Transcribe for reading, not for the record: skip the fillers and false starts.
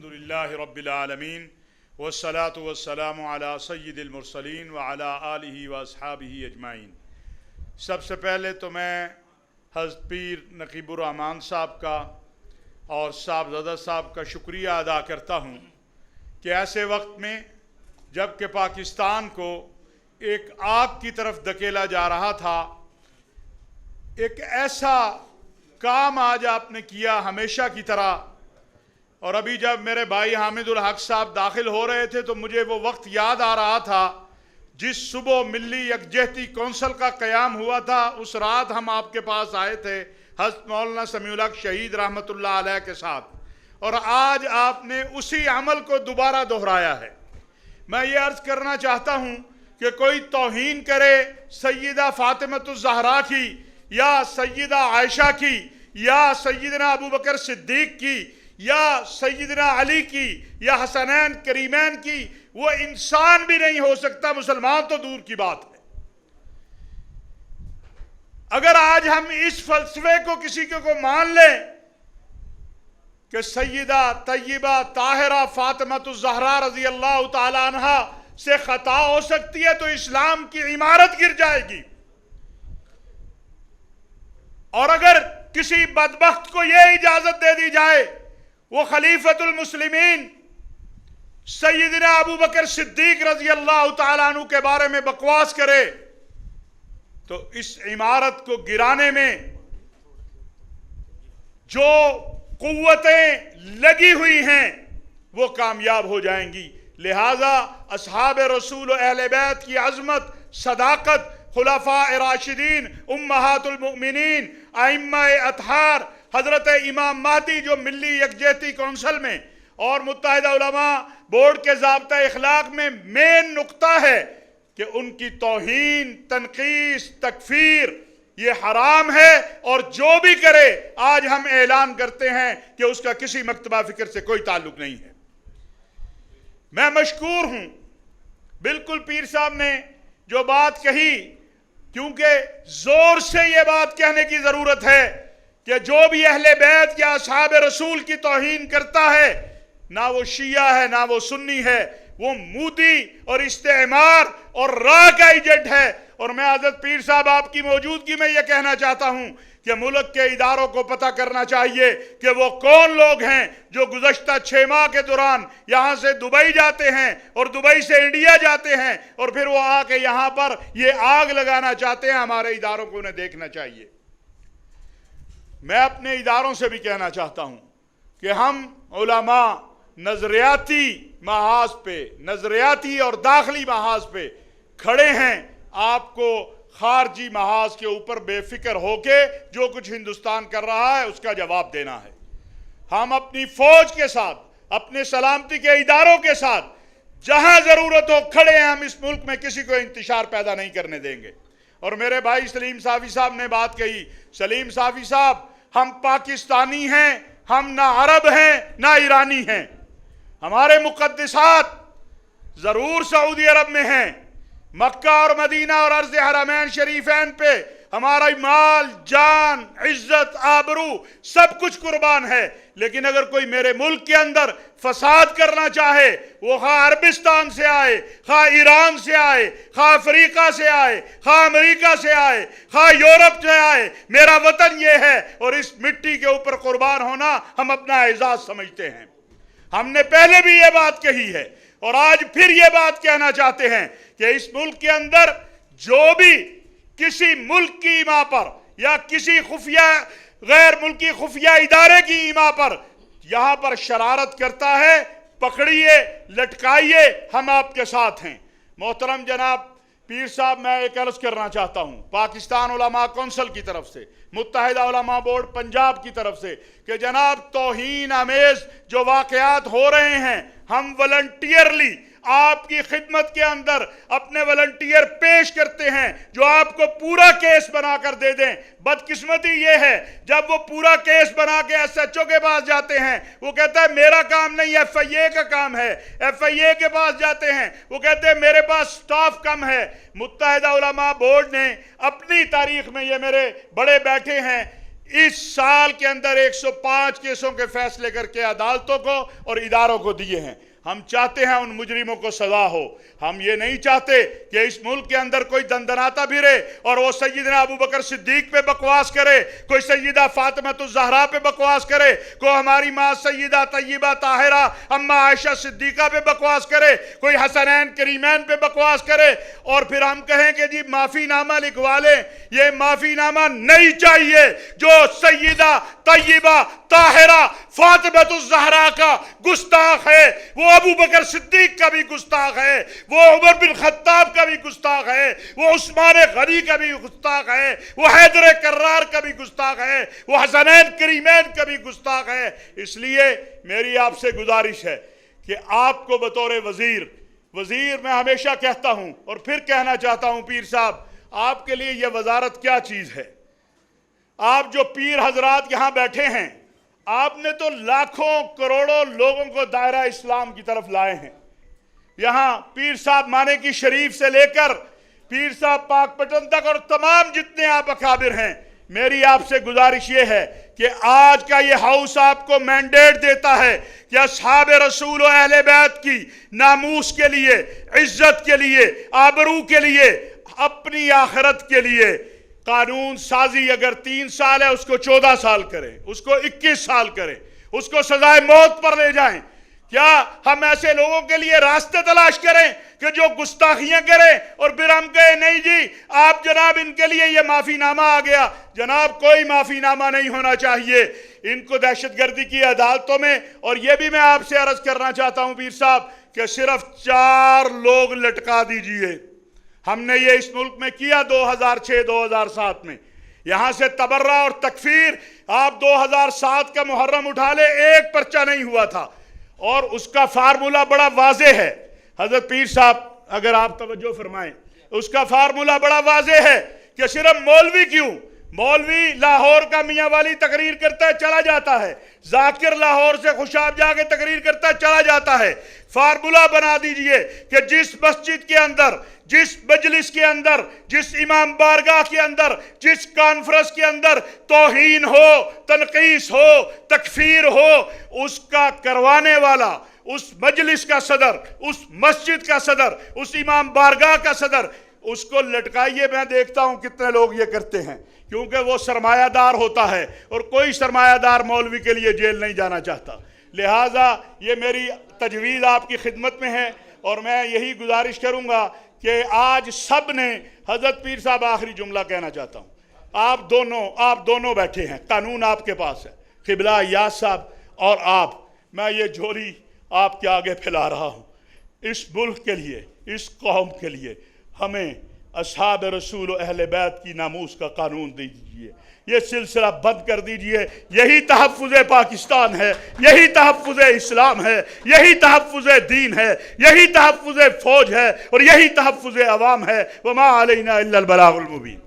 الحمدللہ رب العالمین والصلاة والسلام علی سید المرسلین وعلی آلہ واصحابہ اجمعین۔ سب سے پہلے تو میں حضرت پیر نقیب الرحمن صاحب کا اور صاحب صاحب کا شکریہ ادا کرتا ہوں کہ ایسے وقت میں جب کہ پاکستان کو ایک آگ کی طرف دھکیلا جا رہا تھا، ایک ایسا کام آج آپ نے کیا ہمیشہ کی طرح۔ اور ابھی جب میرے بھائی حامد الحق صاحب داخل ہو رہے تھے تو مجھے وہ وقت یاد آ رہا تھا جس صبح ملی یکجہتی کونسل کا قیام ہوا تھا۔ اس رات ہم آپ کے پاس آئے تھے حضرت مولانا سمیع الحق شہید رحمۃ اللہ علیہ کے ساتھ، اور آج آپ نے اسی عمل کو دوبارہ دہرایا ہے۔ میں یہ عرض کرنا چاہتا ہوں کہ کوئی توہین کرے سیدہ فاطمۃ الزہرا کی یا سیدہ عائشہ کی یا سیدنا ابوبکر صدیق کی یا سیدنا علی کی یا حسنین کریمین کی، وہ انسان بھی نہیں ہو سکتا، مسلمان تو دور کی بات ہے۔ اگر آج ہم اس فلسفے کو کسی کو مان لیں کہ سیدہ طیبہ طاہرہ فاطمۃ الزہرا رضی اللہ تعالی عنہا سے خطا ہو سکتی ہے تو اسلام کی عمارت گر جائے گی۔ اور اگر کسی بدبخت کو یہ اجازت دے دی جائے وہ خلیفۃ المسلمین سیدنا ابوبکر صدیق رضی اللہ تعالیٰ عنہ کے بارے میں بکواس کرے تو اس عمارت کو گرانے میں جو قوتیں لگی ہوئی ہیں وہ کامیاب ہو جائیں گی۔ لہذا اصحاب رسول و اہلبیت کی عظمت، صداقت، خلفاء راشدین، امہات المؤمنین، ائمہ اتحاد، حضرت امام مہدی جو ملی یکجہتی کونسل میں اور متحدہ علماء بورڈ کے ضابطہ اخلاق میں مین نقطہ ہے کہ ان کی توہین، تنقیص، تکفیر یہ حرام ہے، اور جو بھی کرے آج ہم اعلان کرتے ہیں کہ اس کا کسی مکتبہ فکر سے کوئی تعلق نہیں ہے۔ میں مشکور ہوں، بالکل پیر صاحب نے جو بات کہی، کیونکہ زور سے یہ بات کہنے کی ضرورت ہے کہ جو بھی اہل بیت یا اصحاب رسول کی توہین کرتا ہے، نہ وہ شیعہ ہے نہ وہ سنی ہے، وہ مودی اور استعمار اور راہ کا ایجنٹ ہے۔ اور میں حضرت پیر صاحب آپ کی موجودگی میں یہ کہنا چاہتا ہوں کہ ملک کے اداروں کو پتہ کرنا چاہیے کہ وہ کون لوگ ہیں جو گزشتہ 6 ماہ کے دوران یہاں سے دبئی جاتے ہیں اور دبئی سے انڈیا جاتے ہیں اور پھر وہ آ کے یہاں پر یہ آگ لگانا چاہتے ہیں۔ ہمارے اداروں کو انہیں دیکھنا چاہیے۔ میں اپنے اداروں سے بھی کہنا چاہتا ہوں کہ ہم علماء نظریاتی محاذ پہ، نظریاتی اور داخلی محاذ پہ کھڑے ہیں، آپ کو خارجی محاذ کے اوپر بے فکر ہو کے جو کچھ ہندوستان کر رہا ہے اس کا جواب دینا ہے۔ ہم اپنی فوج کے ساتھ، اپنے سلامتی کے اداروں کے ساتھ جہاں ضرورت ہو کھڑے ہیں۔ ہم اس ملک میں کسی کو انتشار پیدا نہیں کرنے دیں گے۔ اور میرے بھائی سلیم صافی صاحب نے بات کہی، سلیم صافی صاحب، ہم پاکستانی ہیں، ہم نہ عرب ہیں نہ ایرانی ہیں۔ ہمارے مقدسات ضرور سعودی عرب میں ہیں، مکہ اور مدینہ اور عرض حرمین شریفین پہ ہمارا مال، جان، عزت، آبرو سب کچھ قربان ہے، لیکن اگر کوئی میرے ملک کے اندر فساد کرنا چاہے، وہ خواہ عربستان سے آئے، خواہ ایران سے آئے، خواہ افریقہ سے آئے، خواہ امریکہ سے آئے، خواہ یورپ سے آئے، میرا وطن یہ ہے اور اس مٹی کے اوپر قربان ہونا ہم اپنا اعزاز سمجھتے ہیں۔ ہم نے پہلے بھی یہ بات کہی ہے اور آج پھر یہ بات کہنا چاہتے ہیں کہ اس ملک کے اندر جو بھی کسی ملک کی ایما پر یا کسی خفیہ غیر ملکی خفیہ ادارے کی ایما پر یہاں پر شرارت کرتا ہے، پکڑیے، لٹکائیے، ہم آپ کے ساتھ ہیں۔ محترم جناب پیر صاحب، میں ایک عرض کرنا چاہتا ہوں پاکستان علماء کونسل کی طرف سے، متحدہ علماء بورڈ پنجاب کی طرف سے، کہ جناب توہین آمیز جو واقعات ہو رہے ہیں، ہم والنٹیئرلی آپ کی خدمت کے اندر اپنے والنٹیئر پیش کرتے ہیں جو آپ کو پورا کیس بنا کر دے دیں۔ بدقسمتی یہ ہے جب وہ پورا کیس بنا کے ایس ایچ او کے پاس جاتے ہیں، وہ کہتا ہے میرا کام نہیں، ایف آئی اے کا کام ہے۔ ایف آئی اے کے پاس جاتے ہیں، وہ کہتے ہیں میرے پاس سٹاف کم ہے۔ متحدہ علماء بورڈ نے اپنی تاریخ میں، یہ میرے بڑے بیٹھے ہیں، اس سال کے اندر 105 کیسوں کے فیصلے کر کے عدالتوں کو اور اداروں کو دیے ہیں۔ ہم چاہتے ہیں ان مجرموں کو سزا ہو۔ ہم یہ نہیں چاہتے کہ اس ملک کے اندر کوئی دندناتا پھرے اور وہ سیدنا ابو بکر صدیق پہ بکواس کرے، کوئی سیدہ فاطمۃ الزہرا پہ بکواس کرے، کوئی ہماری ماں سیدہ طیبہ طاہرہ اما عائشہ صدیقہ پہ بکواس کرے، کوئی حسنین کریمین پہ بکواس کرے، اور پھر ہم کہیں کہ جی معافی نامہ لکھوا لیں۔ یہ معافی نامہ نہیں چاہیے۔ جو سیدہ طیبہ طاہرہ فاطمۃ الزہرا کا گستاخ ہے، وہ ابو بکر صدیق کا بھی گستاخ ہے، وہ عمر بن خطاب کا بھی گستاخ ہے، وہ عثمان غنی کا بھی گستاخ ہے، وہ حیدر کرار کا بھی گستاخ ہے، وہ حسنین کریمین کا بھی گستاخ ہے۔ اس لیے میری آپ سے گزارش ہے کہ آپ کو بطور وزیر میں ہمیشہ کہتا ہوں اور پھر کہنا چاہتا ہوں، پیر صاحب آپ کے لیے یہ وزارت کیا چیز ہے؟ آپ جو پیر حضرات یہاں بیٹھے ہیں، آپ نے تو لاکھوں کروڑوں لوگوں کو دائرہ اسلام کی طرف لائے ہیں۔ یہاں پیر صاحب مانے کی شریف سے لے کر پیر صاحب پاک پٹن تک اور تمام جتنے آپ اکابر ہیں، میری آپ سے گزارش یہ ہے کہ آج کا یہ ہاؤس آپ کو مینڈیٹ دیتا ہے کہ اصحاب رسول و اہل بیت کی ناموس کے لیے، عزت کے لیے، آبرو کے لیے، اپنی آخرت کے لیے قانون سازی اگر 3 سال ہے اس کو 14 سال کریں، اس کو 21 سال کریں، اس کو سزائے موت پر لے جائیں۔ کیا ہم ایسے لوگوں کے لیے راستے تلاش کریں کہ جو گستاخیاں کریں اور پھر ہم کہیں نہیں جی آپ جناب ان کے لیے یہ معافی نامہ آ گیا؟ جناب کوئی معافی نامہ نہیں ہونا چاہیے۔ ان کو دہشت گردی کی عدالتوں میں، اور یہ بھی میں آپ سے عرض کرنا چاہتا ہوں پیر صاحب کہ صرف 4 لوگ لٹکا دیجئے۔ ہم نے یہ اس ملک میں کیا 2006-2007 میں، یہاں سے تبرہ اور تکفیر۔ آپ 2007 کا محرم اٹھا لے، ایک پرچہ نہیں ہوا تھا، اور اس کا فارمولہ بڑا واضح ہے۔ حضرت پیر صاحب اگر آپ توجہ فرمائیں، اس کا فارمولہ بڑا واضح ہے کہ صرف مولوی کیوں؟ مولوی لاہور کا میاں والی تقریر کرتا ہے چلا جاتا ہے، ذاکر لاہور سے خوشاب جا کے تقریر کرتا ہے چلا جاتا ہے۔ فارمولہ بنا دیجئے کہ جس مسجد کے اندر، جس مجلس کے اندر، جس امام بارگاہ کے اندر، جس کانفرنس کے اندر توہین ہو، تنقیص ہو، تکفیر ہو، اس کا کروانے والا، اس مجلس کا صدر، اس مسجد کا صدر، اس امام بارگاہ کا صدر، اس کو لٹکائیے۔ میں دیکھتا ہوں کتنے لوگ یہ کرتے ہیں، کیونکہ وہ سرمایہ دار ہوتا ہے، اور کوئی سرمایہ دار مولوی کے لیے جیل نہیں جانا چاہتا۔ لہٰذا یہ میری تجویز آپ کی خدمت میں ہے، اور میں یہی گزارش کروں گا کہ آج سب نے، حضرت پیر صاحب آخری جملہ کہنا چاہتا ہوں، آپ دونوں بیٹھے ہیں، قانون آپ کے پاس ہے، قبلہ یاس صاحب اور آپ، میں یہ جھولی آپ کے آگے پھیلا رہا ہوں۔ اس ملک کے لیے، اس قوم کے لیے ہمیں اصحاب رسول و اہل بیت کی ناموس کا قانون دے دیجئے، یہ سلسلہ بند کر دیجئے۔ یہی تحفظ پاکستان ہے، یہی تحفظ اسلام ہے، یہی تحفظ دین ہے، یہی تحفظ فوج ہے، اور یہی تحفظ عوام ہے۔ وما علینا الا البلاغ المبین۔